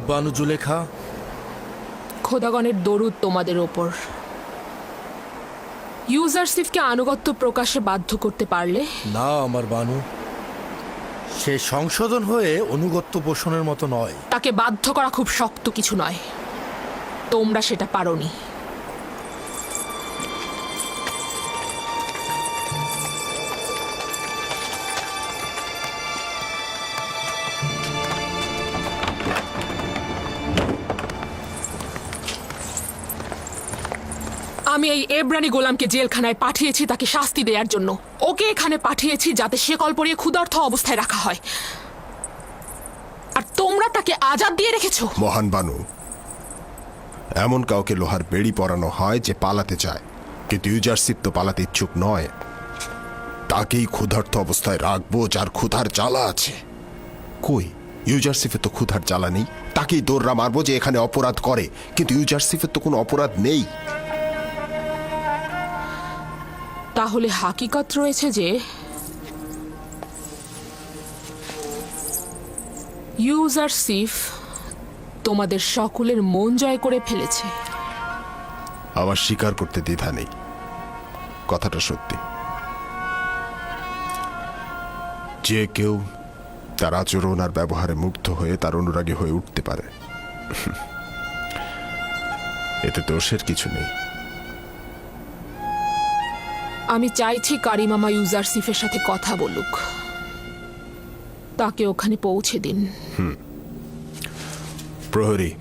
বানু জুলেখা। খোদাগণের দরুদ তোমাদের ওপর। ইউজারসিফকে আনুগত্য প্রকাশে বাধ্য করতে পারলে? না আমার বানু, সে সংশোধন হয়ে অনুগত্য পোষণের মতো নয়। তাকে বাধ্য করা খুব শক্ত কিছু নয়, তোমরা সেটা পারোনি। আমি এই এব্রানি গোলামকে জেলখানায় পাঠিয়েছি তাকে শাস্তি দেওয়ার জন্য। ওকে এখানে পাঠিয়েছি যাতে সে কল পরিয়ে ক্ষুধার্ত অবস্থায় রাখা হয়, আর তোমরা তাকে আজাদ দিয়ে রেখেছো। মহান বানু, এমন কাউকে লোহার বেড়ি পরানো হয় যে পালাতে চায়, কিন্তু ইউজারশিপ তো পালাতে ইচ্ছুক নয়। তাকেই ক্ষুধার্ত অবস্থায় রাখবো যার ক্ষুধার জ্বালা আছে। কই, ইউজারশিপে তো ক্ষুধার জ্বালা নেই। তাকেই দৌড়রা মারবো যে এখানে অপরাধ করে, কিন্তু ইউজারশিপের তো কোনো অপরাধ নেই। তাহলে হাকিকত রয়েছে যে ইউজারসিফ তোমাদের সকলের মন জয় করে ফেলেছে। আমার স্বীকার করতে দ্বিধা নেই, কথাটা সত্যি। যে কেউ তার আচরণ আর ব্যবহারে মুগ্ধ হয়ে তার অনুরাগী হয়ে উঠতে পারে, এতে দোষের কিছু নেই। আমি চাইছি কারিমামা ইউজারসিফের সাথে কথা বলুক, তাকে ওখানে পৌঁছে দিন। প্রহরী,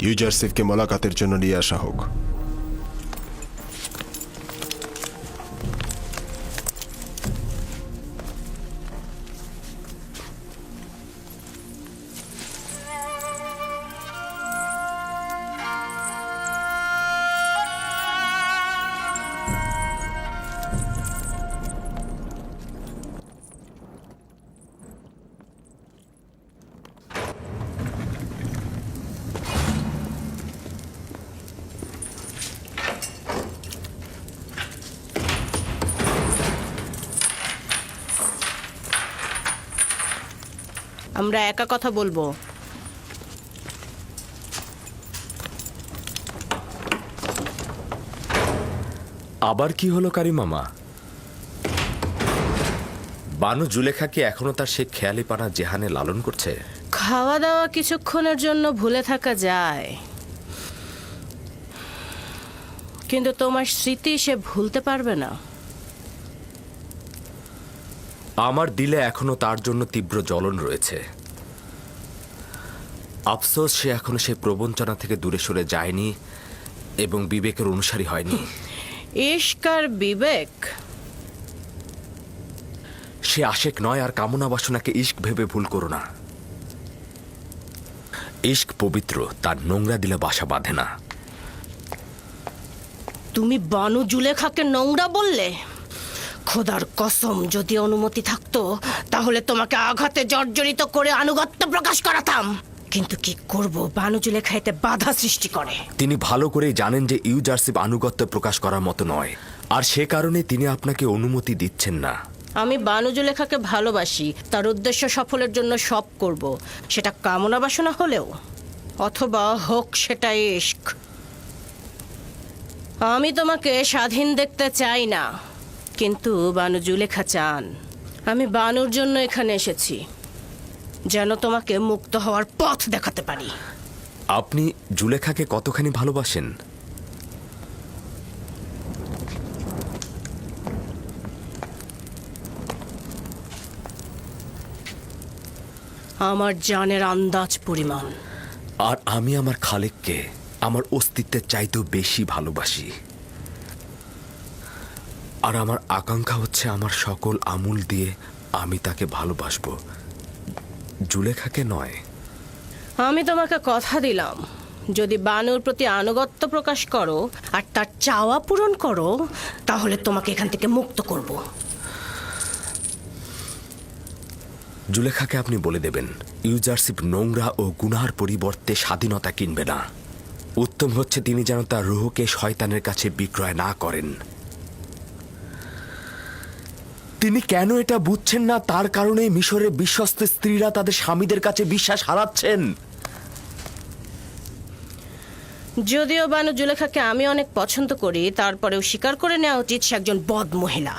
ইউজারসিফকে মোলাকাতের জন্য নিয়ে আসা হোক। আমরা একা কথা বলবো। আবার কি হলো কারিমামা? বানু জুলেখা কি এখনো তার সে খেয়ালিপানা জেহানে লালন করছে? খাওয়া দাওয়া কিছুক্ষণের জন্য ভুলে থাকা যায়, কিন্তু তোমার স্মৃতি সে ভুলতে পারবে না। আমার দিলে এখনো তার জন্য তীব্র জ্বলন রয়েছে। আফসোস সে এখনো সেই প্রবঞ্চনা থেকে দূরে সরে যায়নি এবং বিবেকের অনুসারী হয়নি। ইশক আর বিবেক, সে আশেক নয়, আর কামনা বাসনাকে ইশক ভেবে ভুল করো না। ইশক পবিত্র, তার নোংরা দিলে বাসা বাঁধে না। তুমি বানু জুলেখাকে নোংরা বললে? খোদার কসম, যদি অনুমতি থাকতো তাহলে তোমাকে আঘাতে জর্জরিত করে আনুগত্য প্রকাশ করাতাম, কিন্তু কি করব, বানু জুলেখা এতে বাধা সৃষ্টি করে। তিনি ভালো করেই জানেন যে ইউজারশিপ আনুগত্য প্রকাশ করার মতো নয়, আর সে কারণে তিনি আপনাকে অনুমতি দিচ্ছেন না। আমি বানু জুলেখাকে ভালোবাসি, তার উদ্দেশ্য সফলের জন্য সব করব, সেটা কামনা বাসনা হলেও, অথবা হোক সেটা ইশক। আমি তোমাকে স্বাধীন দেখতে চাই না, কিন্তু বানু জুলেখা চান। আমি বানুর জন্য এখানে এসেছি, যেন তোমাকে মুক্ত হওয়ার পথ দেখাতে পারি। আপনি জুলেখাকে কতখানি ভালোবাসেন? আমার জানের আন্দাজ পরিমাণ। আর আমি আমার খালেককে আমার অস্তিত্বের চাইতেও বেশি ভালোবাসি। আর আমার আকাঙ্ক্ষা হচ্ছে আমার সকল আমূল দিয়ে আমি তাকে ভালোবাসবো, জুলেখাকে নয়। আমি তোমাকে কথা দিলাম, যদি বানুর প্রতি আনুগত্য প্রকাশ করো আর তার চাওয়া পূরণ করো, তাহলে তোমাকে এখান থেকে মুক্ত করব। জুলেখাকে আপনি বলে দেবেন ইউজারশিপ নোংরা ও গুনার পরিবর্তে স্বাধীনতা কিনবে না। উত্তম হচ্ছে তিনি যেন তার রুহকে শয়তানের কাছে বিক্রয় না করেন। তিনি কেন এটা বুঝছেন না, তার কারণে মিশরের বিশ্বস্ত স্ত্রীরা তাদের স্বামীদের কাছে বিশ্বাস হারাচ্ছেন। যদিও বানু জুলেখাকে আমি অনেক পছন্দ করি, তারপরেও স্বীকার করে নেওয়া উচিত সে একজন বদ মহিলা।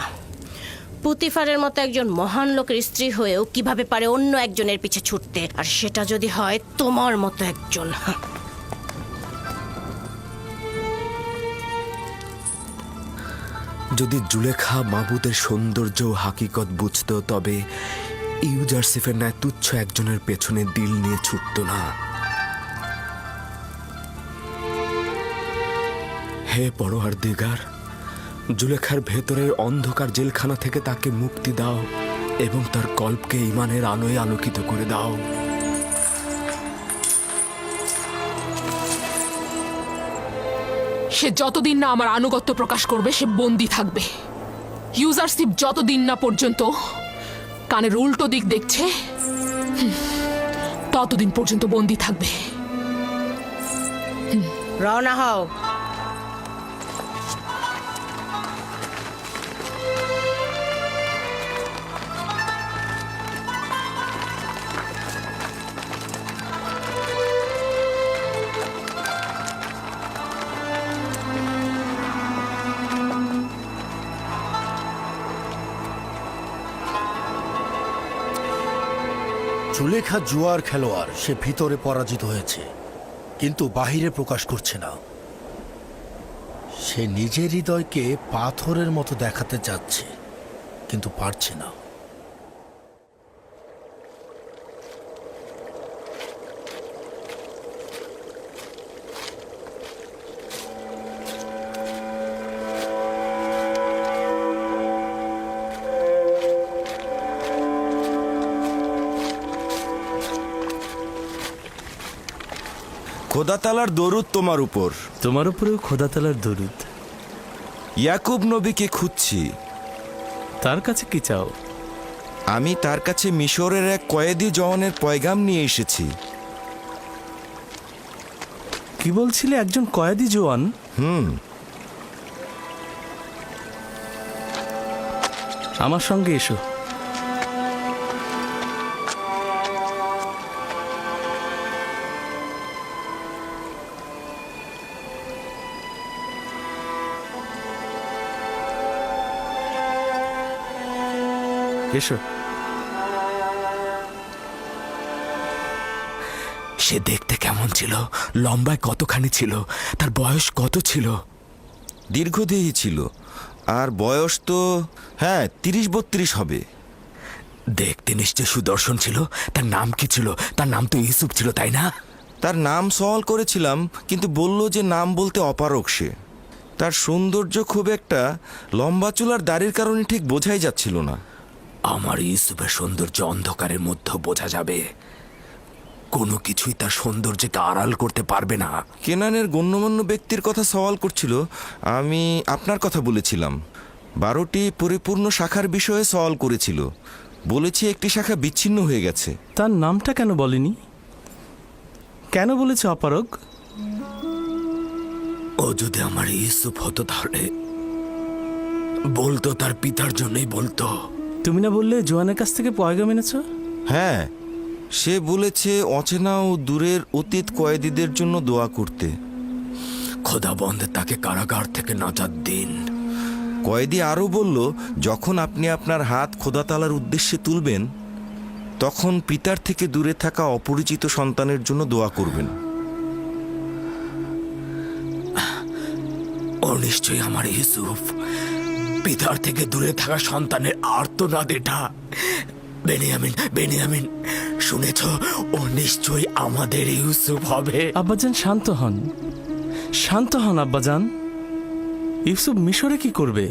পুতিফারের মতো একজন মহান লোকের স্ত্রী হয়েও কিভাবে পারে অন্য একজনের পিছে ছুটতে, আর সেটা যদি হয় তোমার মতো একজন। যদি জুলেখা মাবুদের সৌন্দর্য ও হাকিকত বুঝত, তবে ইউজারসিফের ন্যায় তুচ্ছ একজনের পেছনে দিল নিয়ে ছুটত না। হে পরওয়ারদিগার, জুলেখার ভেতরের অন্ধকার জেলখানা থেকে তাকে মুক্তি দাও এবং তার কল্পকে ঈমানের আলোয় আলোকিত করে দাও। সে যতদিন না আমার আনুগত্য প্রকাশ করবে সে বন্দী থাকবে। ইউজারশিপ যতদিন না পর্যন্ত কানের উল্টো দিক দেখছে ততদিন পর্যন্ত বন্দী থাকবে। রওনা হও। জুলেখা জুয়ার খেলোয়াড়, সে ভিতরে পরাজিত হয়েছে কিন্তু বাহিরে প্রকাশ করছে না। সে নিজের হৃদয়কে পাথরের মতো দেখাতে চাচ্ছে কিন্তু পারছে না। খোদাতালার দরুদ তোমার উপর। তোমার উপরেও খোদাতালার দরুদ। ইয়াকুব নবীকে খুঁজছি। তার কাছে কি চাও? আমি তার কাছে মিশরের এক কয়েদি জওয়ানের পয়গাম নিয়ে এসেছি। কি বলছিলে? একজন কয়েদি জওয়ান? আমার সঙ্গে এসো। এসো। সে দেখতে কেমন ছিল? লম্বায় কতখানি ছিল? তার বয়স কত ছিল? দীর্ঘদেহী ছিল, আর বয়স তো 30-32 হবে। দেখতে নিশ্চয় সুদর্শন ছিল। তার নাম কি ছিল? তার নাম তো ইউসুফ ছিল, তাই না? তার নাম সওয়াল করেছিলাম, কিন্তু বলল যে নাম বলতে অপারগ সে। তার সৌন্দর্য খুব একটা লম্বা চুলার দাড়ির কারণে ঠিক বোঝাই যাচ্ছিল না। আমার ইউসুফের সৌন্দর্য অন্ধকারের মধ্যে বোঝা যাবে। কোনো কিছুই তার সৌন্দর্যকে আড়াল করতে পারবে না। কেনানের গণ্যমান্য ব্যক্তির কথা সওয়াল করছিল, আমি আপনার কথা বলেছিলাম। 12টি পরিপূর্ণ শাখার বিষয়ে সওয়াল করেছিল, বলেছি একটি শাখা বিচ্ছিন্ন হয়ে গেছে। তার নামটা কেন বলেনি? কেন বলেছে অপারগ? ও যদি আমার ইউসুফ হতো তাহলে বলতো তার পিতার জন্যই বলতো। তুমি না বললে জোয়ানের কাছ থেকে পয়গাম এনেছ? হ্যাঁ, সে বলেছে অচেনা ও দূরের অতীত কয়েদিদের জন্য দোয়া করতে। খোদাবন্দ তাকে কারাগার থেকে নাজাত দিন। কয়েদি আরও বলল, যখন আপনি আপনার হাত খোদাতালার উদ্দেশ্যে তুলবেন তখন পিতার থেকে দূরে থাকা অপরিচিত সন্তানের জন্য দোয়া করবেন। ও নিশ্চয়ই আমার ইউসুফ। পিতার থেকে দূরে থাকা সন্তানের আর্তনাদ এটা। বেনিয়ামিন, বেনিয়ামিন, শুনেছ? ও নিশ্চয়ই আমাদের ইউসুফ হবে। আব্বাজান শান্ত হন, শান্ত হন আব্বাজান। ইউসুফ মিশরে কি করবে?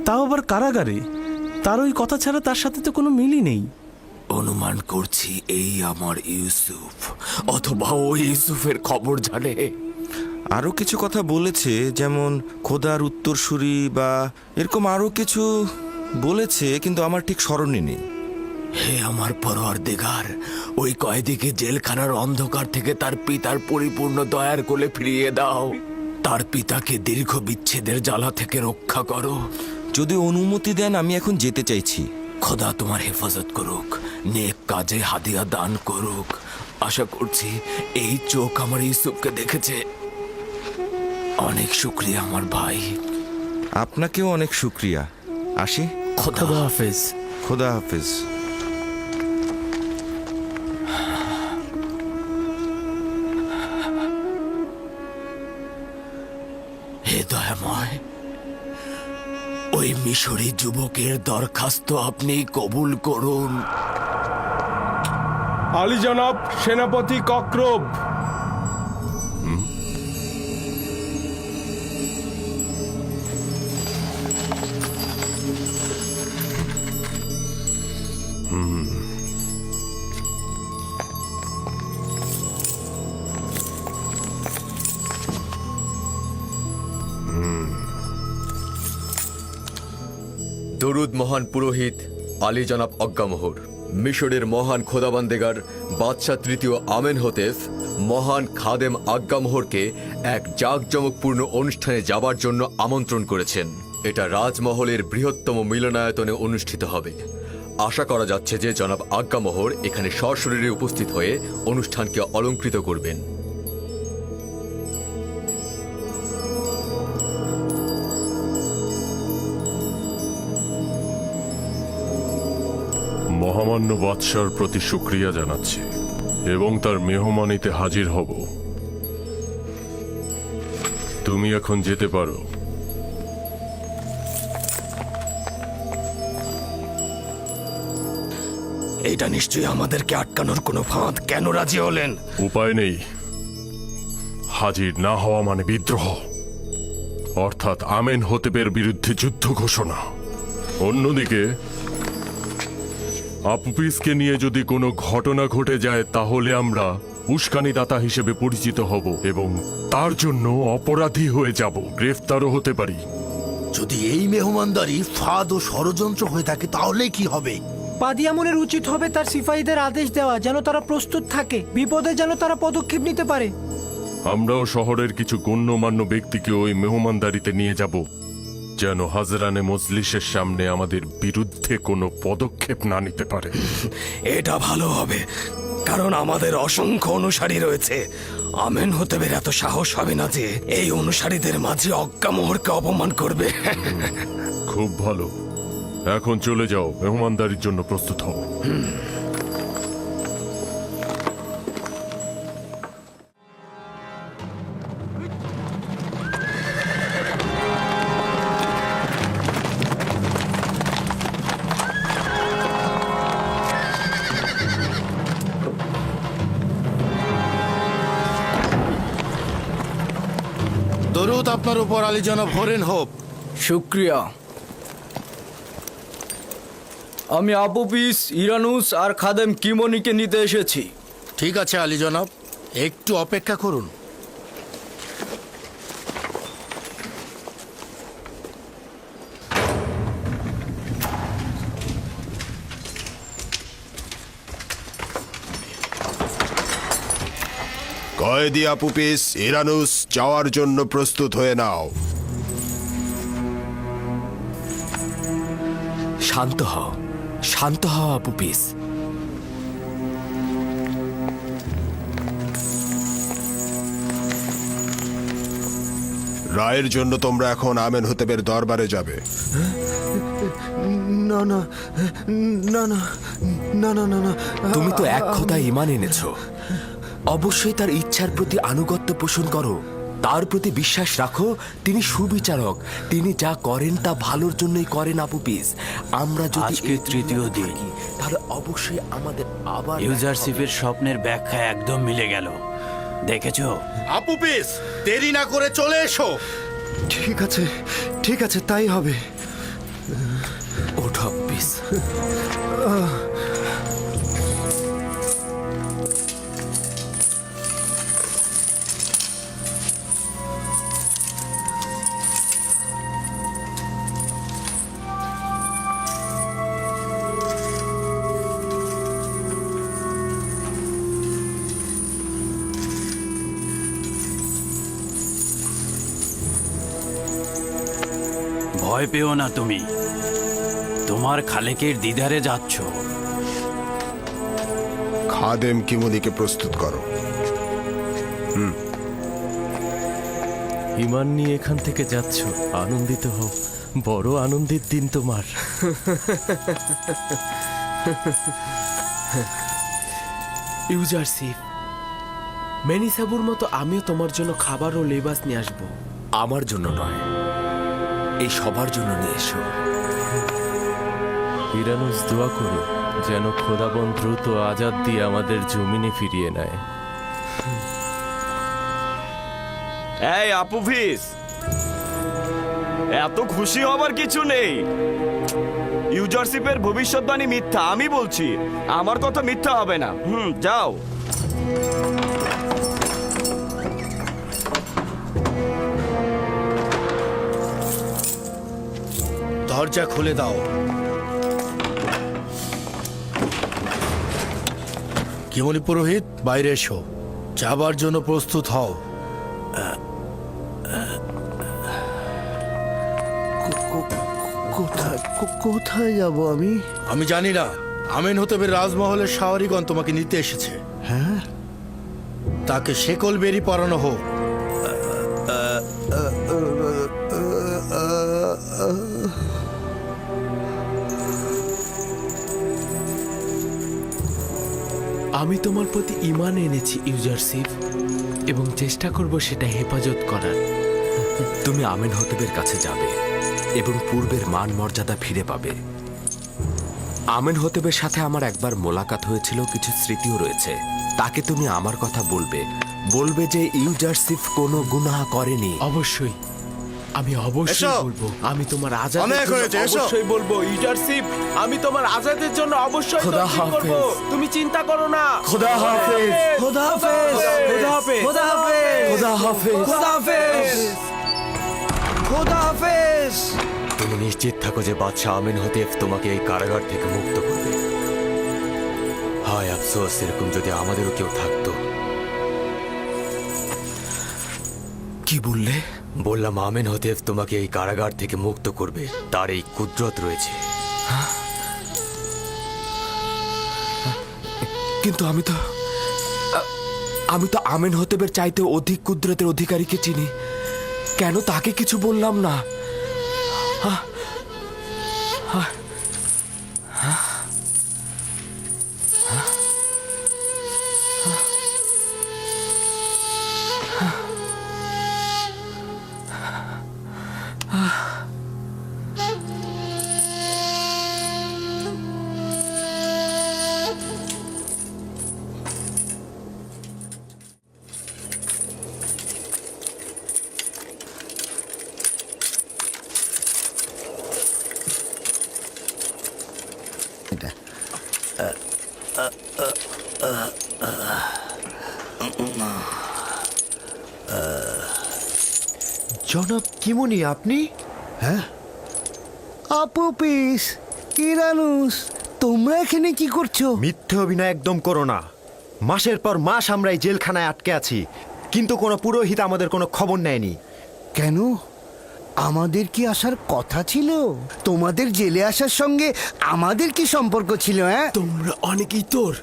তাও আবার কারাগারে। তার ওই কথা ছাড়া তার সাথে তো কোনো মিলই নেই। অনুমান করছি এই আমার ইউসুফ, অথবা ও ইউসুফের খবর জানে। আরও কিছু কথা বলেছে, যেমন খোদার উত্তরসূরি বা এরকম আরও কিছু বলেছে, কিন্তু আমার ঠিক স্মরণে নেই। হে আমার পরওয়ারদিগার, ওই কয়েদিকে জেলখানার অন্ধকার থেকে তার পিতার পরিপূর্ণ দয়ার কোলে ফিরিয়ে দাও। তার পিতাকে দীর্ঘ বিচ্ছেদের জ্বালা থেকে রক্ষা করো। যদি অনুমতি দেন আমি এখন যেতে চাইছি। খোদা তোমার হেফাজত করুক, নেক কাজে হাদিয়া দান করুক। আশা করছি এই চোখ আমার ইউসুফকে দেখেছে, অনেক শুক্রিয়া আমার ভাই। আপনাকেও অনেক শুক্রিয়া। আসি। খোদা হাফেজ। খোদা হাফেজ। হে দয়াময়, ওই মিশরী যুবকের দরখাস্ত আপনি কবুল করুন। আলী জনাব, সেনাপতি কক্রব। দরুদ মহান পুরোহিত আলী জনাব অজ্ঞামোহর, মিশরের মহান খোদাবান্দেগার বাদশাহ তৃতীয় আমেনহোতেপ মহান খাদেম আজ্ঞামোহরকে এক জাঁকজমকপূর্ণ অনুষ্ঠানে যাবার জন্য আমন্ত্রণ করেছেন। এটা রাজমহলের বৃহত্তম মিলনায়তনে অনুষ্ঠিত হবে। আশা করা যাচ্ছে যে জনাব আজ্ঞামোহর এখানে সশরীরে উপস্থিত হয়ে অনুষ্ঠানকে অলংকৃত করবেন। মহামান্য বাদশার প্রতি শুকরিয়া জানাচ্ছি এবং তার মেহমানিতে হাজির হব। তুমি এখন যেতে পারো। এটা নিশ্চয়ই আমাদেরকে আটকানোর কোনো ফাঁদ। কেন রাজি হলেন? উপায় নেই। হাজির না হওয়া মানে বিদ্রোহ, অর্থাৎ আমেনহোতেপের বিরুদ্ধে যুদ্ধ ঘোষণা। অন্যদিকে আপুপিসকে নিয়ে যদি কোনো ঘটনা ঘটে যায় তাহলে আমরা উস্কানিদাতা হিসেবে পরিচিত হব এবং তার জন্য অপরাধী হয়ে যাব, গ্রেফতারও হতে পারি। যদি এই মেহমানদারি ফাঁদ ও ষড়যন্ত্র হয়ে থাকে তাহলে কি হবে? পাদিয়ামনের উচিত হবে তার সিপাহীদের আদেশ দেওয়া যেন তারা প্রস্তুত থাকে, বিপদে যেন তারা পদক্ষেপ নিতে পারে। আমরাও শহরের কিছু গণ্যমান্য ব্যক্তিকে ওই মেহমানদারিতে নিয়ে যাব, যেন হাজরানে মজলিসের সামনে আমাদের বিরুদ্ধে কোনো পদক্ষেপ না নিতে পারে। এটা ভালো হবে, কারণ আমাদের অসংখ্য অনুসারী রয়েছে। আমেনহোতেপের এত সাহস হবে না যে এই অনুসারীদের মাঝে অজ্ঞামোহরকে অপমান করবে। খুব ভালো, এখন চলে যাও, মেহমানদারির জন্য প্রস্তুত হও। দরুদ আপনার উপর আলী জনাব হরেন হোপ। শুক্রিয়া। আমি আপুপিস, ইরানুস আর খাদেম কিমনিকে নিতে এসেছি। ঠিক আছে আলী জনাব, একটু অপেক্ষা করুন। কয়েদি আপুপিস, ইরানুস, যাওয়ার জন্য প্রস্তুত হয়ে নাও। শান্ত হও, শান্ত হও আপুপিস। রায়ের জন্য তোমরা এখন আমেনহোতেপের দরবারে যাবে। না না না না না না না না, তুমি তো এক খোদায় ঈমান এনেছো। অবশ্যই তার ইচ্ছার প্রতি আনুগত্য পোষণ করো, তার প্রতি বিশ্বাস রাখো। তিনি সুবিচারক, তিনি যা করেন তা ভালোর জন্যই করেন আপুপিস। আমরা যদি আজকে তৃতীয় দিন, তাহলে অবশ্যই আমাদের আবার ইউজারশিপের স্বপ্নের ব্যাখ্যা একদম মিলে গেল। দেখেছো? আপুপিস, দেরি না করে চলে এসো। ঠিক আছে, তাই হবে। ওঠো আপুপিস। ভয় পেও না, তুমি তোমার খালেকের দিদারে যাচ্ছ। খাদেম কিমনিকে প্রস্তুত করো। ইমান নিয়ে এখান থেকে যাচ্ছ, আনন্দিত হও। বড় আনন্দের দিন তোমার। ইউজারশিপ, মেনিসাবুর মতো আমিও তোমার জন্য খাবার ও লেবাস নিয়ে আসবো। আমার জন্য নয়, এই সবার জন্য নিয়ে এসো। ইরানুস, দোয়া করো যেন খোদাবন দ্রুত আজাদ দিয়ে আমাদের জমিনে ফিরিয়ে নেয়। এই আপুভিস, এত খুশি হবার কিছু নেই। ইউজারশিপের ভবিষ্যৎবাণী মিথ্যা, আমি বলছি। আমার কথা মিথ্যা হবে না। যাও। দরজা খুলে দাও। কেমনি পুরোহিত, বাইরে এসো। যাবার জন্য প্রস্তুত হও। কোথায় যাব আমি? আমি জানি না। আমেন হতেবের রাজমহলের শাওয়ারিগণ তোমাকে নিতে এসেছে। হ্যাঁ, তাকে শেকল বেরি পরানো হোক। আমি তোমার প্রতি ঈমান এনেছি ইউজারশিপ, এবং চেষ্টা করব সেটা হেফাজত করার। তুমি আমেন হতেবের কাছে যাবে এবং পূর্বের মান মর্যাদা ফিরে পাবে। আমেন হতেবের সাথে আমার একবার মোলাকাত হয়েছিল, কিছু স্মৃতিও রয়েছে। তাকে তুমি আমার কথা বলবে, বলবে যে ইউজারশিপ কোনো গুনাহ করেনি। অবশ্যই, আমি অবশ্যই এসো। বলবো। আমি তোমার আজাদের অনেক জন্য হয়েছে, এসো। অবশ্যই বলবো ইউজারশিপ। আমি তোমার আজাদের জন্য অবশ্যই খোদা তদবির করব। হাফেজ। তুমি চিন্তা করো না। খোদা হাফেজ। খোদা হাফেজ, খোদা হাফেজ। খোদা হাফেজ, খোদা হাফেজ। খোদা হাফেজ, খোদা হাফেজ। তুমি নিশ্চিত থাকো যে বাদশাহ আমিন হতেফ তোমাকে এই কারাগার থেকে মুক্ত করবে। হায় আফসোস, এরকম যদি আমাদেরও কেউ থাকতো। কি বললে? বললাম আমিন হতেফ তোমাকে এই কারাগার থেকে মুক্ত করবে, তার এই কুদরত রয়েছে। কিন্তু আমি তো আমেন হতেবের চাইতে অধিক কুদরতের অধিকারীকে চিনি। কেন তাকে কিছু বললাম না? জনাব কিমনি, আপনি? হ্যাঁ, আপুপিস, ইরানুস, তোমরা এখানে কি করছো? মিথ্যে অভিনয় একদম করো না। মাসের পর মাস আমরা এই জেলখানায় আটকে আছি, কিন্তু কোনো পুরোহিত আমাদের কোনো খবর নেয়নি। কেন? আমাদের কি আসার কথা ছিল? তোমাদের জেলে আসার সঙ্গে আমাদের কি সম্পর্ক ছিল? হ্যাঁ, তোমরা অনেকেই তোর,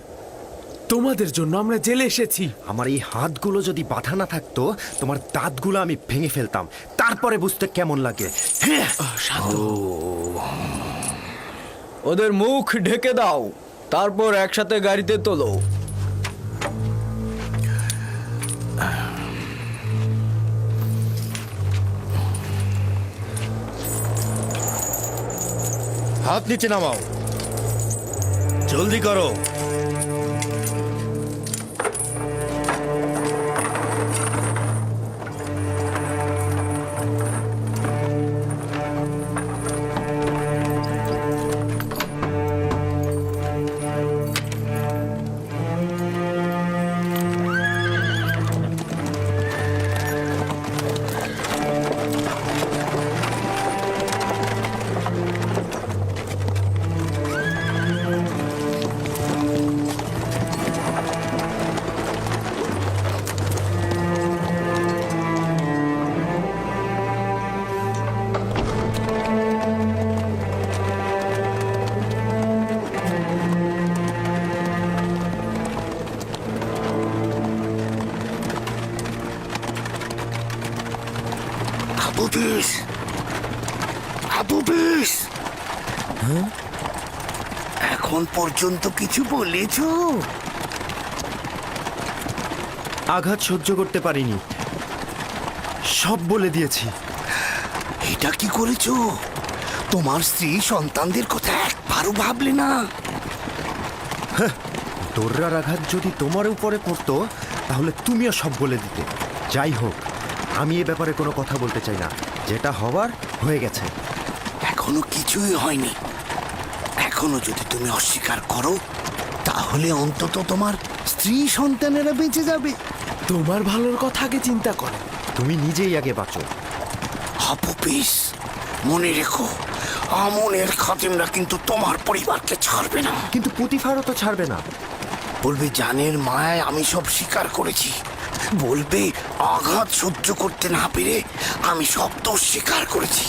তোমাদের জন্য আমরা জেলে এসেছি। আমার এই হাতগুলো যদি বাঁধা না থাকতো, তোমার দাঁতগুলো আমি ভেঙে ফেলতাম, তারপরে বুঝতে কেমন লাগে। ওদের মুখ ঢেকে দাও, তারপর একসাথে গাড়িতে তোলো। হাত নিচে নামাও, জলদি করো। আবু বিশ, আবু বিশ, এখন পর্যন্ত কিছু বলেছো? আঘাত সহ্য করতে পারিনি, সব বলে দিয়েছি। এটা কি করেছো? তোমার স্ত্রী সন্তানদের কথা একবারও ভাবলে না? দোররার আঘাত যদি তোমার উপরে পড়তো তাহলে তুমিও সব বলে দিতে। যাই হোক, আমি এ ব্যাপারে কোনো কথা বলতে চাই না। যেটা হবার হয়ে গেছে। এখনো কিছুই হয়নি। এখনো যদি তুমি অস্বীকার করো তাহলে অন্তত তোমার স্ত্রী সন্তানেরা বেঁচে যাবে। তোমার ভালোর কথা আগে চিন্তা করো। তুমি নিজেই আগে বাঁচো। হাপুপিস, মনে রেখো, আমনের খাদেমরা কিন্তু তোমার পরিবারকে ছাড়বে না। কিন্তু পুতিফারও তো ছাড়বে না। বলবে জানের মায়ায় আমি সব স্বীকার করেছি। বলবে আঘাত সহ্য করতে না পেরে আমি সব দোষ স্বীকার করেছি।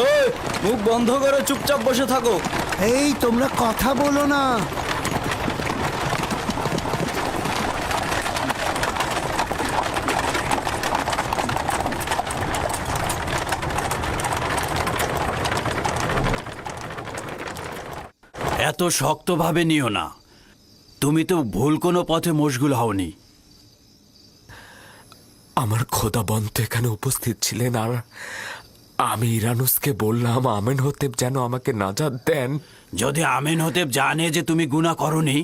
এই, মুখ বন্ধ করে চুপচাপ বসে থাকো। এই তোমরা কথা বলো না। এত শক্তভাবে নিও না। তুমি তো ভুল কোনো পথে মশগুল হওনি। আমার খোদাবন্ধ তো এখানে উপস্থিত ছিলেন, আর আমি ইরানুসকে বললাম আমেন হতেব যেন আমাকে নাজাত দেন। যদি আমেন হতেব জানে যে তুমি গুনাহ করনি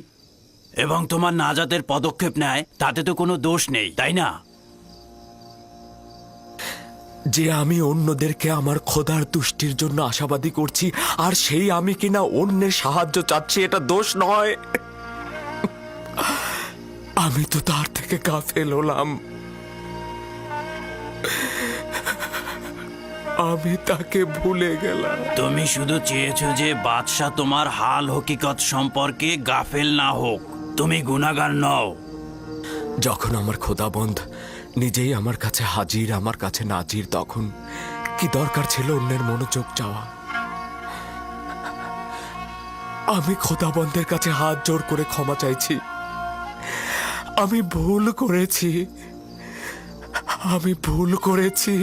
এবং তোমার নাজাতের পদক্ষেপ নেয়, তাতে তো কোনো দোষ নেই, তাই না? যে আমি অন্যদেরকে আমার খোদার তুষ্টির জন্য আশাবাদী করছি, আর সেই আমি কিনা অন্যের সাহায্য চাচ্ছি, এটা দোষ নয়। আমি তো তার থেকে গাফেল হলাম। আমি তাকে ভুলে গেলাম। তুমি শুধু চেয়েছো যে বাদশাহ তোমার হাল হকিকত সম্পর্কে গাফেল না হোক। তুমি গুনাহগার নও। যখন আমার খোদাবন্ধ নিজেই আমার কাছে হাজির, আমার কাছে নাজির, তখন কি দরকার ছিল অন্যের মনোযোগ চাওয়া? আমি খোদাবন্ধের কাছে হাত জোর করে ক্ষমা চাইছি। আমি ভুল করেছি, আমি ভুল করেছি।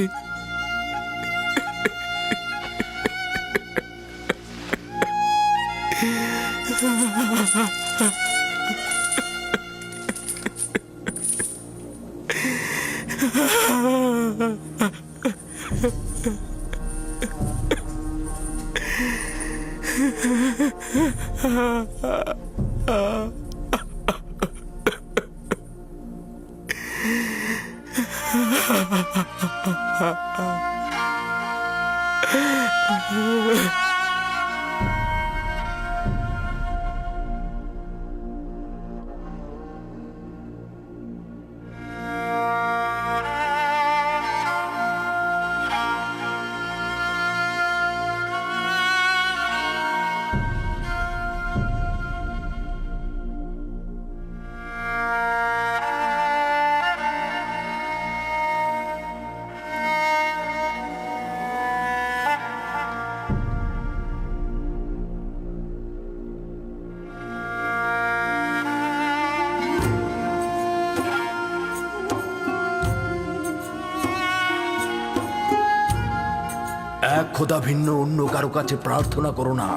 এক খোদা ভিন্ন অন্য কারো কাছে প্রার্থনা করো না।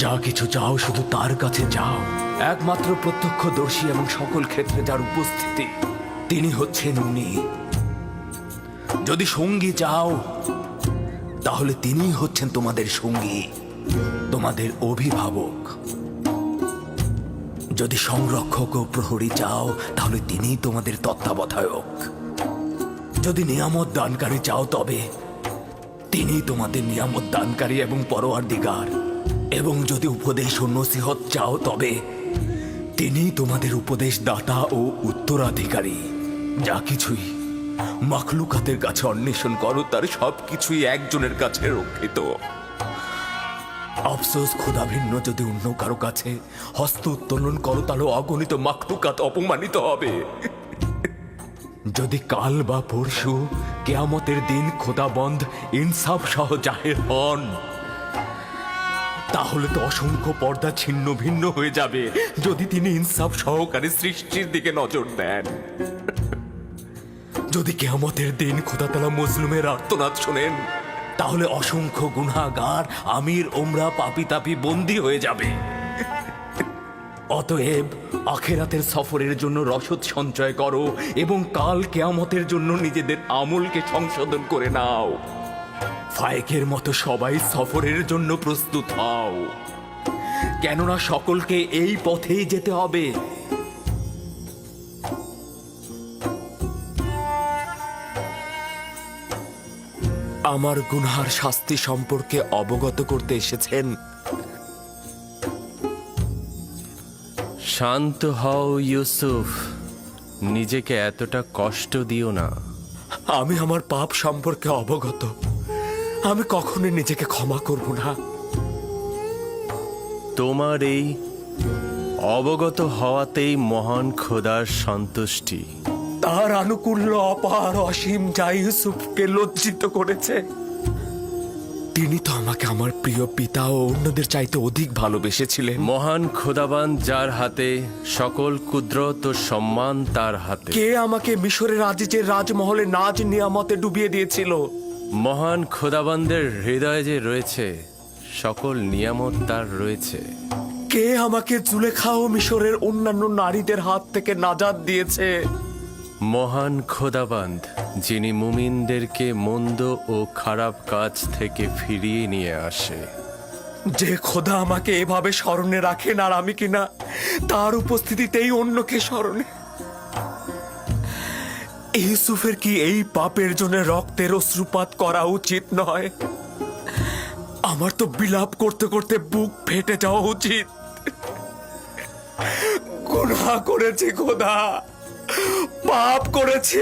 যা কিছু চাও শুধু তার কাছে যাও। একমাত্র প্রত্যক্ষদর্শী এবং সকল ক্ষেত্রে যার উপস্থিতি, তিনি হচ্ছেন উনি। যদি সঙ্গী চাও তাহলে তিনিই হচ্ছেন তোমাদের সঙ্গী, তোমাদের অভিভাবক। যদি সংরক্ষক ও প্রহরী চাও তাহলে তিনিই তোমাদের তত্ত্বাবধায়ক। যদি নিয়ামত দানকারী চাও তবে তিনি তোমাদের নিয়ামত দানকারী এবং পরওয়ারদিগার। এবং যদি উপদেশ ও নসিহত চাও তবে তিনি তোমাদের উপদেশ দাতা ও উত্তরাধিকারী। যা কিছুই মাখলুকাতের কাছে অন্বেষণ করো তার সবকিছুই একজনের কাছে রক্ষিত। আফসোস, খোদা ভিন্ন যদি অন্য কারো কাছে হস্ত উত্তোলন করো তাহলে অগণিত মাখলুকাত অপমানিত হবে। যদি কাল বা পরশু কেয়ামতের দিন খোদাবন্ধ ইনসাফ সহ জাহের হন, তাহলে তো অসংখ্য পর্দা ছিন্ন ভিন্ন হয়ে যাবে যদি তিনি ইনসাফ সহকারে সৃষ্টির দিকে নজর দেন। যদি কিয়ামতের দিন খোদাতালা মজলুমের আর্তনাদ শোনেন, তাহলে অসংখ্য গুনাহগার আমির ওমরা পাপি তাপি বন্দী হয়ে যাবে। অতএব আখেরাতের সফরের জন্য রসদ সঞ্চয় করো এবং কাল কিয়ামতের জন্য নিজেদের আমলকে সংশোধন করে নাও। ফায়েকের মতো সবাই সফরের জন্য প্রস্তুত হও, কেননা সকলকে এই পথেই যেতে হবে। আমার গুনহার শাস্তি সম্পর্কে অবগত করতে এসেছেন? শান্ত হও ইউসুফ, নিজেকে এতটা কষ্ট দিও না। আমি আমার পাপ সম্পর্কে অবগত। আমি কখনোই নিজেকে ক্ষমা করব না। তোমার এই অবগত হওয়াতেই মহান খোদার সন্তুষ্টি। তার আনুকূল্য অপার অসীম যা ইউসুফকে লজ্জিত করেছে। তিনি তো আমাকে আমার প্রিয় পিতা ও অন্যদের চাইতে অধিক ভালোবেসেছিলেন। মহান খোদাবান যার হাতে, সকল কুদরত ও সম্মান তার হাতে। কে আমাকে মিশরের আজিজের রাজমহলে নাজ নিয়ামতে ডুবিয়ে দিয়েছিল? মহান খোদাবানদের হৃদয়ে যে রয়েছে সকল নিয়ামত তার রয়েছে। কে আমাকে জুলেখা ও মিশরের অন্যান্য নারীদের হাত থেকে নাজাত দিয়েছে? মহান খোদাবান্দ, যিনি মুমিনদেরকে মন্দ ও খারাপ কাজ থেকে ফিরিয়ে নিয়ে আসে। যে খোদা আমাকে এভাবে স্মরণে রাখেন আর আমি কিনা তার উপস্থিতিতেই অন্যকে স্মরণে। ইউসুফের কি এই পাপের জন্য রক্তের অশ্রুপাত করা উচিত নয়? আমার তো বিলাপ করতে করতে বুক ফেটে যাওয়া উচিত। গুনাহ করেছি খোদা, পাপ করেছি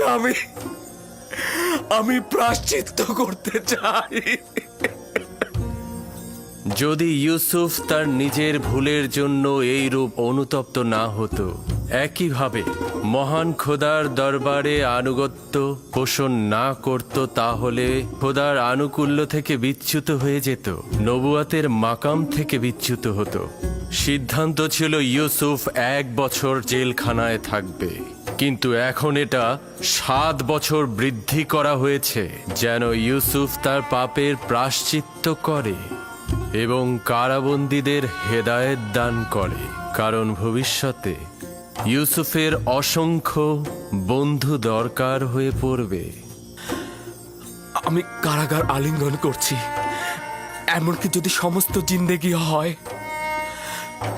আমি প্রায়শ্চিত্ত করতে চাই। যদি ইউসুফ তার নিজের ভুলের জন্য এই রূপ অনুতপ্ত না হতো, একইভাবে মহান খোদার দরবারে আনুগত্য পোষণ না করত, তাহলে খোদার আনুকূল্য থেকে বিচ্যুত হয়ে যেত, নবুয়াতের মাকাম থেকে বিচ্যুত হতো। সিদ্ধান্ত ছিল ইউসুফ 1 বছর জেলখানায় থাকবে, কিন্তু এখন এটা 7 বছর বৃদ্ধি করা হয়েছে, যেন ইউসুফ তার পাপের প্রায়শ্চিত্ত করে এবং কারাবন্দীদের হেদায়েত দান করে, কারণ ভবিষ্যতে ইউসুফের অসংখ্য বন্ধু দরকার হয়ে পড়বে। আমি কারাগার আলিঙ্গন করছি, এমনকি যদি সমস্ত জিন্দেগি হয়।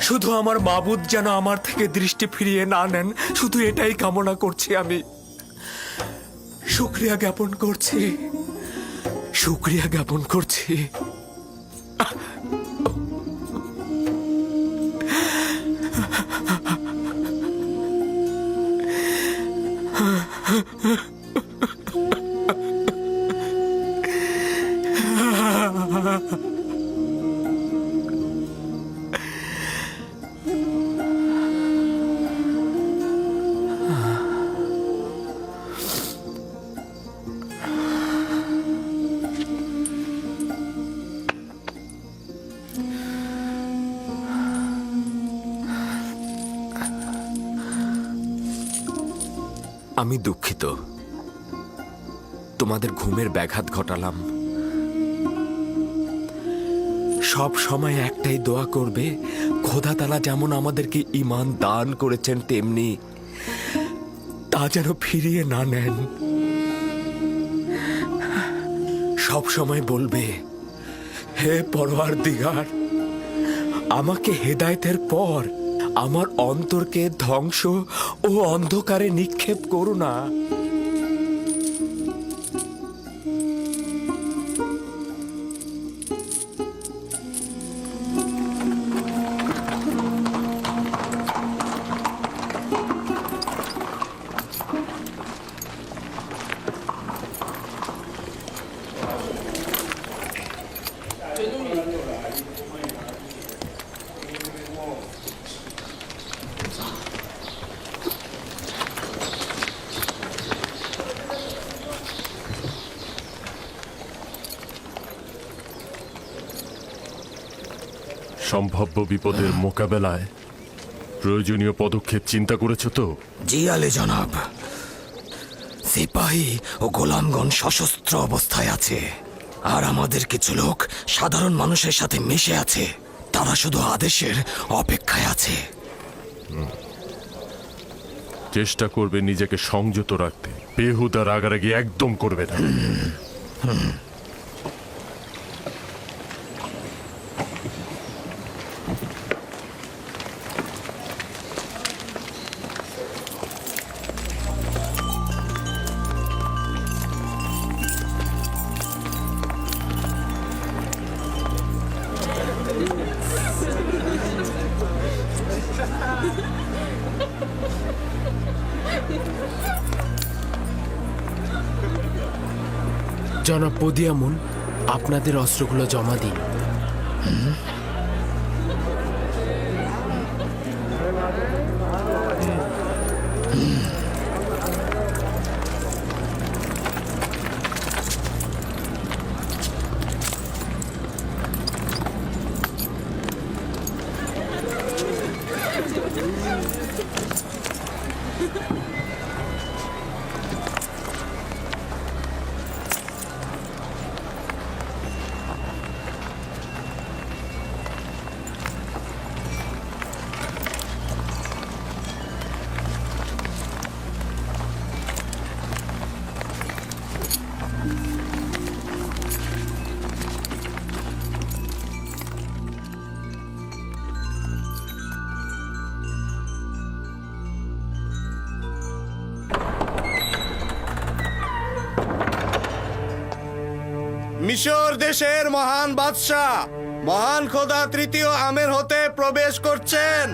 শুধু আমার মাবুদ যেন আমার থেকে দৃষ্টি ফিরিয়ে না নেন, শুধু এটাই কামনা করছি। আমি শুকরিয়া জ্ঞাপন করছি, শুকরিয়া জ্ঞাপন করছি। আমি দুঃখিত, তোমাদের ঘুমের ব্যাঘাত ঘটালাম। সব সময় একটাই দোয়া করবে, খোদা তাআলা যেমন আমাদেরকে ঈমান দান করেছেন তেমনি তা যেন ফিরিয়ে না নেন। সব সময় বলবে, হে পরওয়ারদিগার, আমাকে হেদায়েতের পর আমার অন্তরকে ধ্বংস ও অন্ধকারে নিক্ষেপ করো না। সম্ভাব্য বিপদের মোকাবেলায় প্রয়োজনীয় পদক্ষেপ চিন্তা করেছো তো? জি আলী জনাব, সিপাহী ও গোলামগণ সশস্ত্র অবস্থায় আছে, আর আমাদের কিছু লোক সাধারণ মানুষের সাথে মিশে আছে। তারা শুধু আদেশের অপেক্ষায় আছে। চেষ্টা করবে নিজেকে সংযত রাখতে, বেহুদা রাগারাগি একদম করবে না। জনাব বদিয়ামুন, আপনাদের অস্ত্রগুলো জমা দিন। মিশর দেশের মহান বাদশাহ মহান খোদা তৃতীয় আমের হতে প্রবেশ করছেন।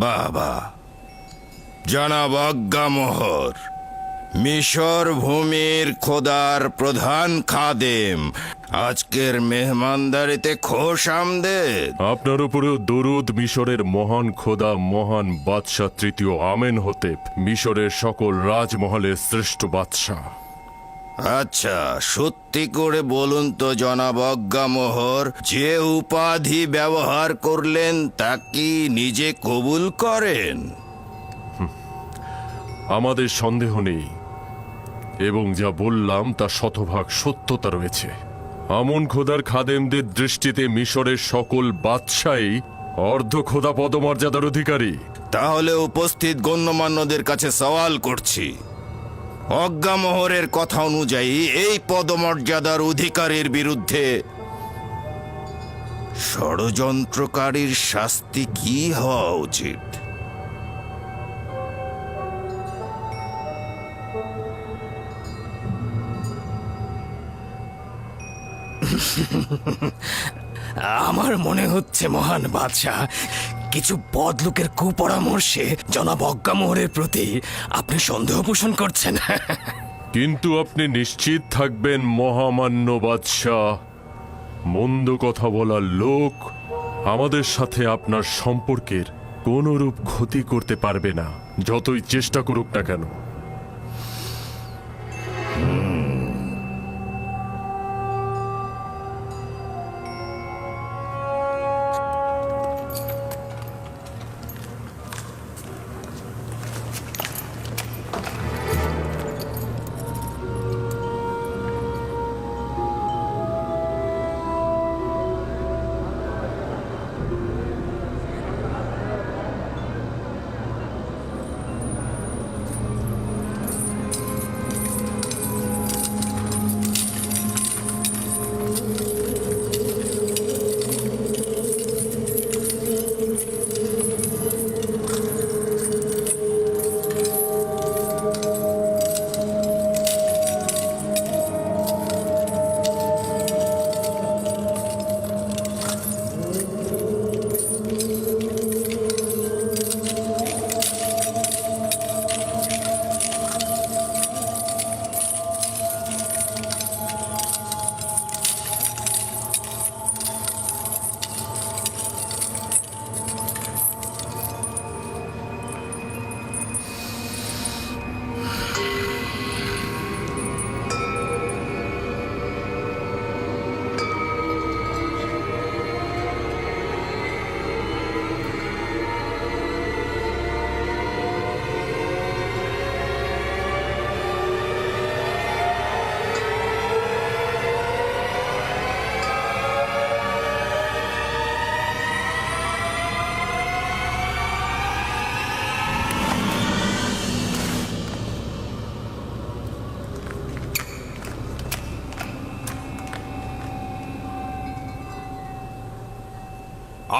বাবা জনাব আজ্ঞামোহর, মিশর ভূমির খোদার প্রধান খাদেম আজকের মেহমানদারিতে খোশ আমদেদ। আপনার উপরেও দরুদ মিশরের মহান খোদা মহান বাদশাহ তৃতীয় আমেন হতেব, মিশরের সকল রাজমহলের শ্রেষ্ঠ বাদশাহ। আচ্ছা, সত্যি করে বলুন তো জনাব আজ্ঞামোহর, যে উপাধি ব্যবহার করলেন তা কি নিজে কবুল করেন? আমাদের সন্দেহ নেই, এবং যা বললাম তা শতভাগ সত্যতা রয়েছে। আমন খোদার খাদেমদের দৃষ্টিতে মিশরের সকল বাদশাহই অর্ধ খোদা পদমর্যাদার অধিকারী। তাহলে উপস্থিত গণ্যমান্যদের কাছে সওয়াল করছি, অজ্ঞামোহরের কথা অনুযায়ী এই পদমর্যাদার অধিকারীর বিরুদ্ধে ষড়যন্ত্রকারীর শাস্তি কি হওয়া উচিত? আমার মনে হচ্ছে মহান বাদশাহ, কিছু বদলোকের কুপরামর্শে জনাব অজ্ঞামোহরের প্রতি আপনি সন্দেহ পোষণ করছেন। কিন্তু আপনি নিশ্চিত থাকবেন মহামান্য বাদশাহ, মন্দ কথা বলার লোক আমাদের সাথে আপনার সম্পর্কের কোনরূপ ক্ষতি করতে পারবে না, যতই চেষ্টা করুক না কেন।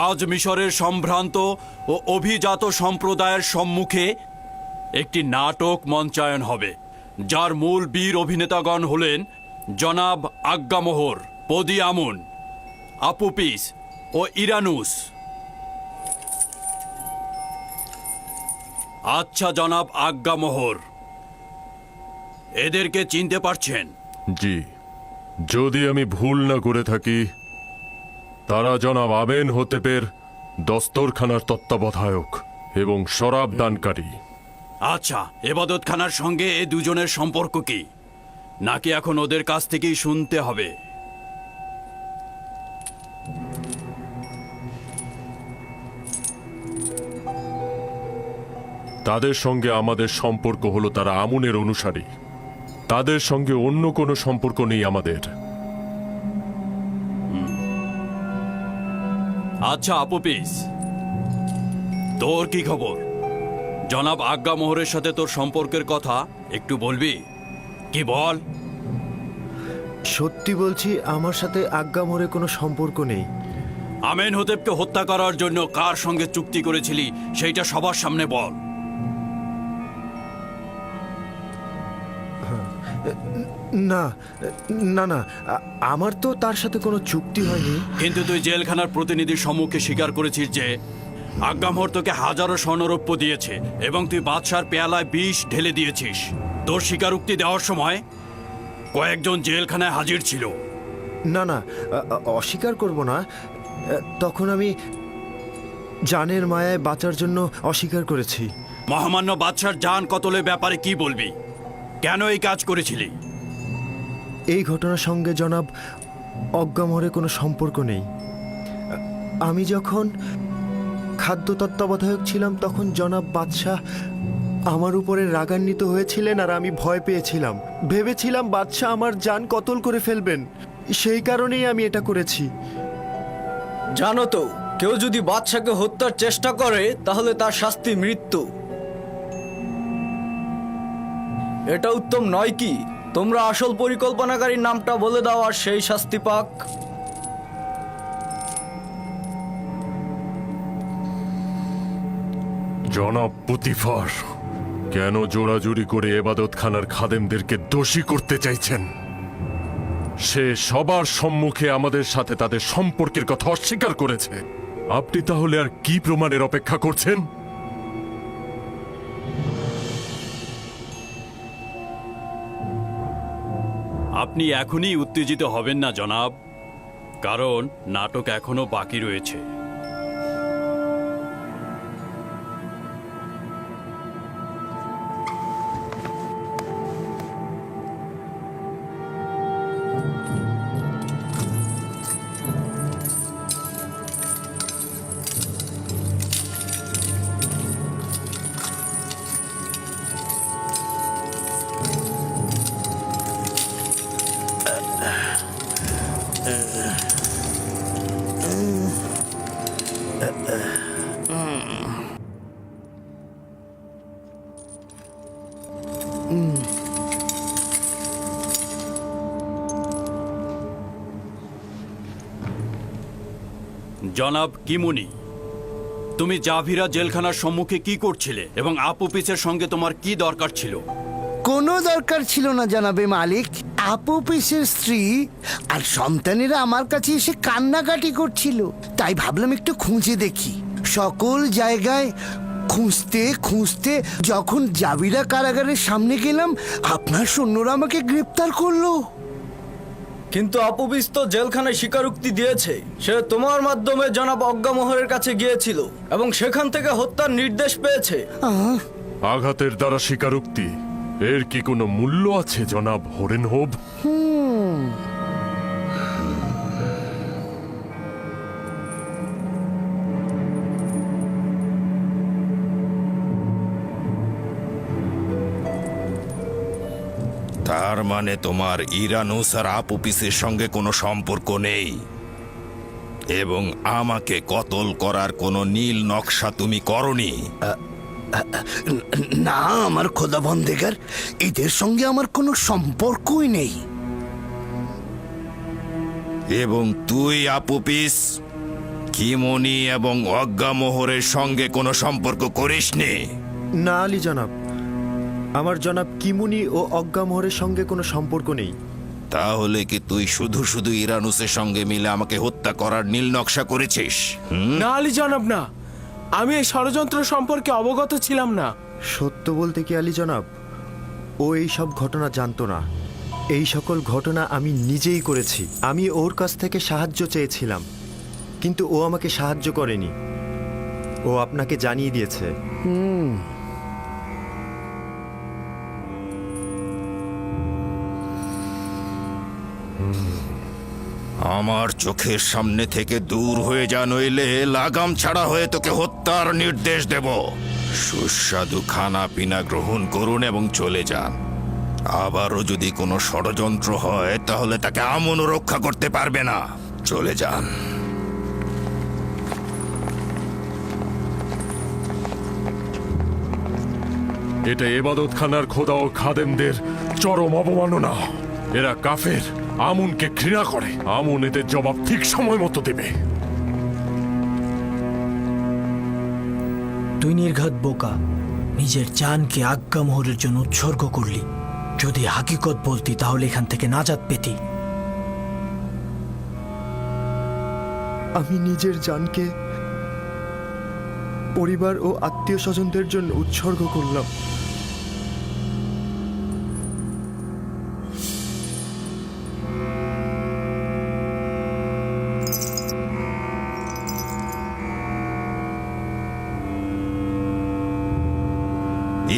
আজ মিশরের সম্ভ্রান্ত ও অভিজাত সম্প্রদায়ের সম্মুখে একটি নাটক মঞ্চায়ন হবে, যার মূল বীর অভিনেতাগণ হলেন জনাব আজ্ঞামোহর, পদিয়ামুন, আপুপিস ও ইরানুস। আচ্ছা জনাব আজ্ঞামোহর, এদেরকে চিনতে পারছেন? জি, যদি আমি ভুল না করে থাকি তারা জনাব আমেনহোতেপের দস্তরখানার তত্ত্বাবধায়ক এবং শরাব দানকারী। আচ্ছা, এবাদতখানার সঙ্গে এ দুজনের সম্পর্ক কি, নাকি এখন ওদের কাছ থেকেই শুনতে হবে? তাদের সঙ্গে আমাদের সম্পর্ক হলো তারা আমুনের অনুসারী। তাদের সঙ্গে অন্য কোনো সম্পর্ক নেই আমাদের। আচ্ছা আপুপিস, তোর কি খবর? জনাব আজ্ঞামোহরের সাথে তোর সম্পর্কের কথা একটু বলবি কি? বল। সত্যি বলছি, আমার সাথে আজ্ঞামোহরে কোনো সম্পর্ক নেই। আমেনহোতেপকে হত্যা করার জন্য কার সঙ্গে চুক্তি করেছিলি সেইটা সবার সামনে বল। না না না, আমার তো তার সাথে কোনো চুক্তি হয়নি। কিন্তু তুই জেলখানার প্রতিনিধির সম্মুখে স্বীকার করেছিস যে আজ্ঞামোহর তোকে হাজারো স্বর্ণরৌপ্য দিয়েছে এবং তুই বাদশার পেয়ালায় বিষ ঢেলে দিয়েছিস। তোর স্বীকারোক্তি দেওয়ার সময় কয়েকজন জেলখানায় হাজির ছিল। না না, অস্বীকার করব না। তখন আমি জানের মায়ায় বাঁচার জন্য অস্বীকার করেছি। মহামান্য বাদশার জান কতলের ব্যাপারে কি বলবি? কেন এই কাজ করেছিলি? এই ঘটনার সঙ্গে জনাব আজ্ঞামোহরে কোনো সম্পর্ক নেই। আমি যখন খাদ্য তত্ত্বাবধায়ক ছিলাম তখন জনাব বাদশাহ আমার উপরে রাগান্বিত হয়েছিলেন আর আমি ভয় পেয়েছিলাম। ভেবেছিলাম বাদশাহ আমার জান কতল করে ফেলবেন, সেই কারণেই আমি এটা করেছি। জানো তো, কেউ যদি বাদশাকে হত্যার চেষ্টা করে তাহলে তার শাস্তি মৃত্যু। এটা উত্তম নয় কি? তোমরা আসল পরিকল্পনাকারীর নামটা বলে দাও আর সেই শাস্তি পাক। জনাব পুতিফার, কেন জোড়াজুড়ি করে এবাদতখানার খাদেমদেরকে দোষী করতে চাইছেন? সে সবার সম্মুখে আমাদের সাথে তাদের সম্পর্কের কথা অস্বীকার করেছে। আপনি তাহলে আর কি প্রমাণের অপেক্ষা করছেন? আপনি এখনই উত্তেজিত হবেন না জনাব, কারণ নাটক এখনো বাকি রয়েছে। জনাব কিমুনি, তুমি জাভিরা জেলখানার সম্মুখে কি করছিলে এবং আপুপিসের সঙ্গে তোমার কি দরকার ছিল? কোনো দরকার ছিল না জানাবে মালিক। আপুপিসের স্ত্রী আর সন্তানেরা আমার কাছে এসে কান্নাকাটি করছিল, তাই ভাবলাম একটু খুঁজে দেখি। সকল জায়গায় খুঁজতে খুঁজতে যখন জাভিরা কারাগারের সামনে গেলাম, আপনার সৈন্যরা আমাকে গ্রেপ্তার করলো। কিন্তু আপুপিস তো জেলখানায় স্বীকারোক্তি দিয়েছে সে তোমার মাধ্যমে জনাব আজ্ঞামোহরের কাছে গিয়েছিল এবং সেখান থেকে হত্যার নির্দেশ পেয়েছে। আঘাতের দ্বারা স্বীকারোক্তি, এর কি কোনো মূল্য আছে জনাব হরেনহোভ? তার মানে তোমার ইরানুস আর আপুপিসের সঙ্গে কোনো সম্পর্ক নেই এবং আমাকে কতল করার কোনো নীল নকশা তুমি করনি? না আমার খোদাবন্দেগার, এদের সঙ্গে আমার কোনো সম্পর্কই নেই। এবং তুই আপুপিস কিমনি এবং অজ্ঞামোহরের সঙ্গে কোনো সম্পর্ক করিসনি? না আলী জনাব, আমার জনাব কিমুনি ও অজ্ঞামোহরের সঙ্গে কোনো সম্পর্ক নেই। তাহলে কি তুই শুধু শুধু ইরানুসের সঙ্গে মিলে আমাকে হত্যা করার নীল নকশা করেছিস? না আলী জনাব, না, আমি এই ষড়যন্ত্র সম্পর্কে অবগত ছিলাম না। সত্য বলতে কি আলী জনাব, ও এই সব ঘটনা জানতো না। এই সকল ঘটনা আমি নিজেই করেছি। আমি ওর কাছ থেকে সাহায্য চেয়েছিলাম, কিন্তু ও আমাকে সাহায্য করেনি। ও আপনাকে জানিয়ে দিয়েছে। আমার চোখের সামনে থেকে দূর হয়ে যা, নইলে লাগাম ছাড়া হয়ে তোকে হত্যার নির্দেশ দেব। সুস্বাদু খানা পিনা গ্রহণ করুন এবং চলে যান। আবারও যদি কোনো ষড়যন্ত্র হয় তাহলে তাকে আমনও রক্ষা করতে পারবে না। চলে যান। এটা এবাদতখানার খোদা ও খাদেমদের চরম অবমাননা। এরা কাফের, আমুনকে ঘৃণা করে। আমুন এদের জবাব ঠিক সময় মতো দেবে। তুই নির্ঘাত বোকা, নিজের জানকে আজ্ঞামোহরের জন্য উৎসর্গ করলি। যদি হাকিকত বলতি তাহলে এখান থেকে নাজাত পেতি। আমি নিজের জানকে পরিবার ও আত্মীয় স্বজনদের জন্য উৎসর্গ করলাম।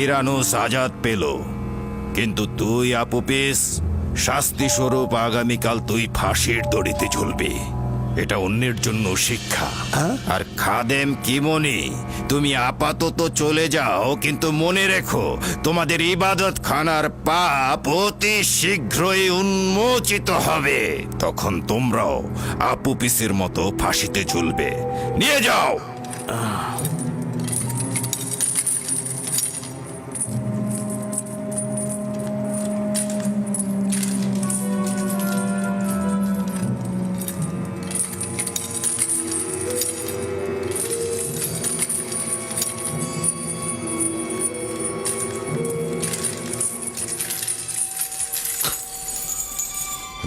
ইরানুস আজাদ পেল, কিন্তু তুই আপুপিস, শাস্তি স্বরূপ আগামীকাল তুই ফাঁসির দড়িতে ঝুলবি। এটা অন্যের জন্য শিক্ষা। আর খাদেম কিমনি, তুমি আপাতত চলে যাও, কিন্তু মনে রেখো তোমাদের ইবাদত খানার পাপ অতি শীঘ্রই উন্মোচিত হবে। তখন তোমরাও আপুপিসের মতো ফাঁসিতে ঝুলবে। নিয়ে যাও।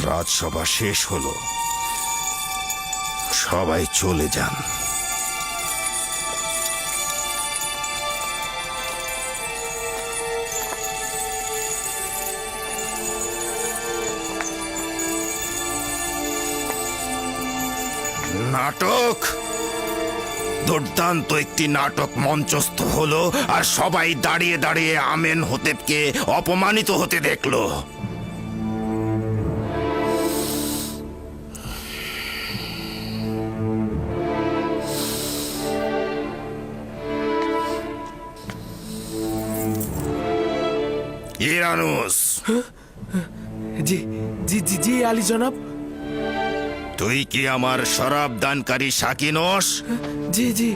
রাজসভা শেষ হলো, সবাই চলে যান। নাটক, দুর্দান্ত একটি নাটক মঞ্চস্থ হলো, আর সবাই দাঁড়িয়ে দাঁড়িয়ে আমেন হোতেবকে অপমানিত হতে দেখলো। ইরানুস, জি জি জি জি আলী জনাব। তুই কি আমার শরাব দানকারী সাকি নস? জি জি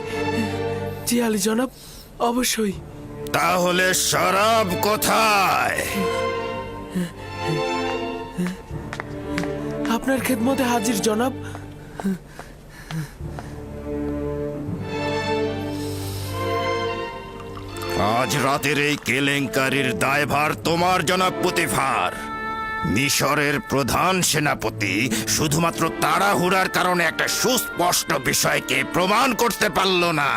জি আলী জনাব, অবশ্যই। তাহলে শরাব কোথায়? আপনার খেদমতে হাজির জনাব। আজ রাতের এই কেলেঙ্কারির দায়ভার তোমার, জনাব পুতিফার। মিশরের প্রধান সেনাপতি শুধুমাত্র তাড়াহুড়ার কারণে একটা সুস্পষ্ট বিষয়কে প্রমাণ করতে পারল না।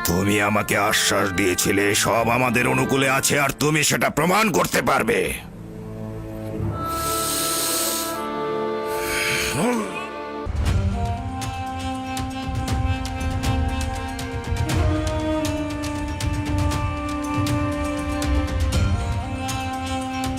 তুমি আমাকে আশ্বাস দিয়েছিলে সব আমাদের অনুকূলে আছে, আর তুমি সেটা প্রমাণ করতে পারবে।